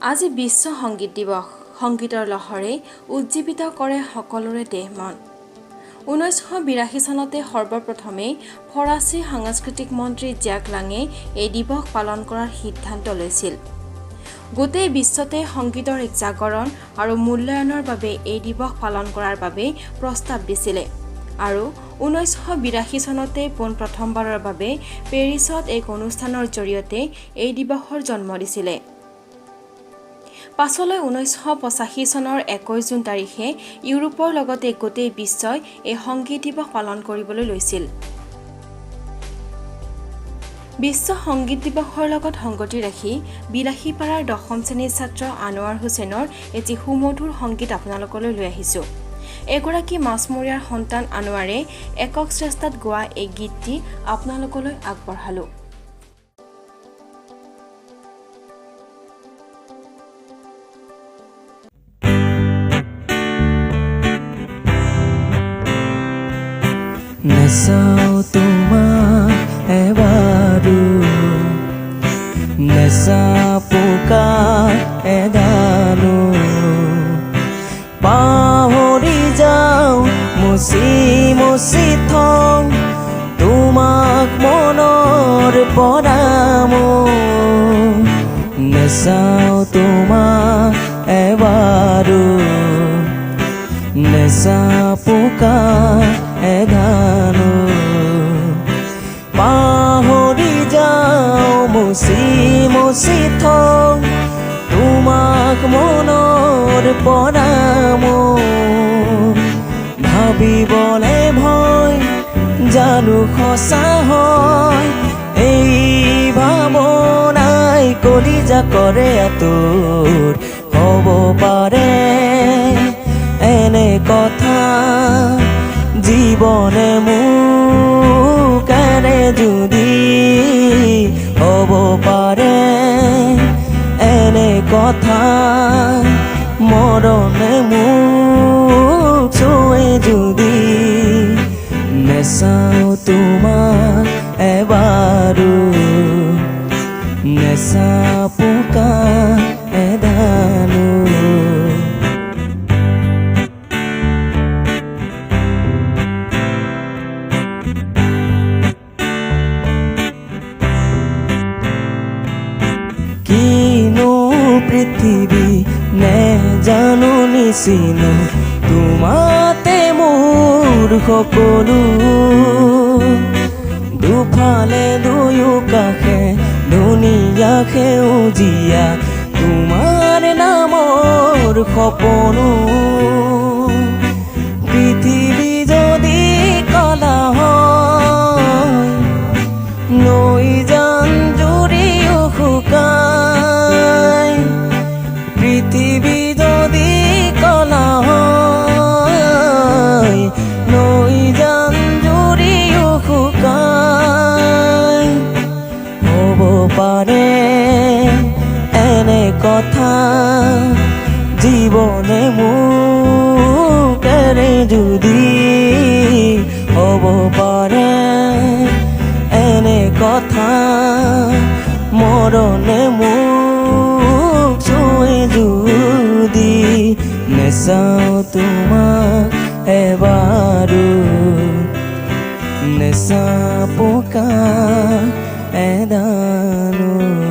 আজি বিশ্ব সংগীত দিৱস। সংগীতৰ লহৰে উজ্জীৱিত কৰে সকলোৰে দেহ মন। 1982 চনতে সৰ্বপ্ৰথমে ফৰাচী সাংস্কৃতিক মন্ত্ৰী জ্যাক লাঙে এই দিৱস পালন কৰাৰ সিদ্ধান্ত লৈছিল। গোটেই বিশ্বতে সংগীতৰ এক জাগৰণ আৰু মূল্যায়নৰ বাবে এই দিৱস পালন কৰাৰ বাবে প্ৰস্তাৱ দিছিলে আৰু 1982 চনতে প্ৰথমবাৰৰ বাবে পেৰিছত এক অনুষ্ঠানৰ জৰিয়তে এই দিৱসৰ জন্ম দিছিলে। পাছলৈ 1985 চনৰ 21 জুন তাৰিখে ইউৰোপৰ লগতে গোটেই বিশ্বই এই সংগীত দিৱস পালন কৰিবলৈ লৈছিল। বিশ্ব সংগীত দিৱসৰ লগত সংগতি ৰাখি বিলাসীপাৰাৰ 10ম শ্ৰেণীৰ ছাত্ৰ আনোৱাৰ হুছেইনৰ এটি সুমধুৰ সংগীত আপোনালোকলৈ লৈ আহিছোঁ। এগৰাকী মাছমৰীয়াৰ সন্তান আনোৱাৰে একক শ্ৰেষ্ঠত গোৱা এই গীতটি আপোনালোকলৈ আগবঢ়ালোঁ। নেচাও তোমাক এবাৰো নেচাপোকা এডালো পাহৰি যাওঁ মুচি মুচি থওঁ তোমাক মনৰ পৰা নেচাও তোমাক এবাৰো নেচাপোকা এডালো পাহৰি যাওঁ মুচি মুচি থওঁ তোমাক মনৰ পৰা ভাবিবলে ভয় জানো সঁচা হয় এই ভাৱনাই কলিজা কৰে আতুৰ হ'ব পাৰে এনে কথা জীৱনে মোক এনে যদি হ'ব পাৰে এনে কথা মৰণে মোক চুৱে যদি নেচাও তোমাক এবাৰো নেচাপোকা এডালো পৃথিৱী নেজানো নিচিনো তোমাতে মোৰ সকলো দুফালে দুয়ো কাষে ধুনীয়া সেউজীয়া তোমাৰ নামৰ সপনো পৃথিৱী যদি কলা হয় নৈ জান জুৰিও শুকাই পৃথিৱী যদি কলা হয় নৈ জান জুৰিও শুকাই হ'ব পাৰে এনে কথা জীৱনে মোক এৰে যদি হ'ব পাৰে এনে কথা মৰণে মোক চুৱে যদি নেচাও তোমাক এবাৰো নেচাও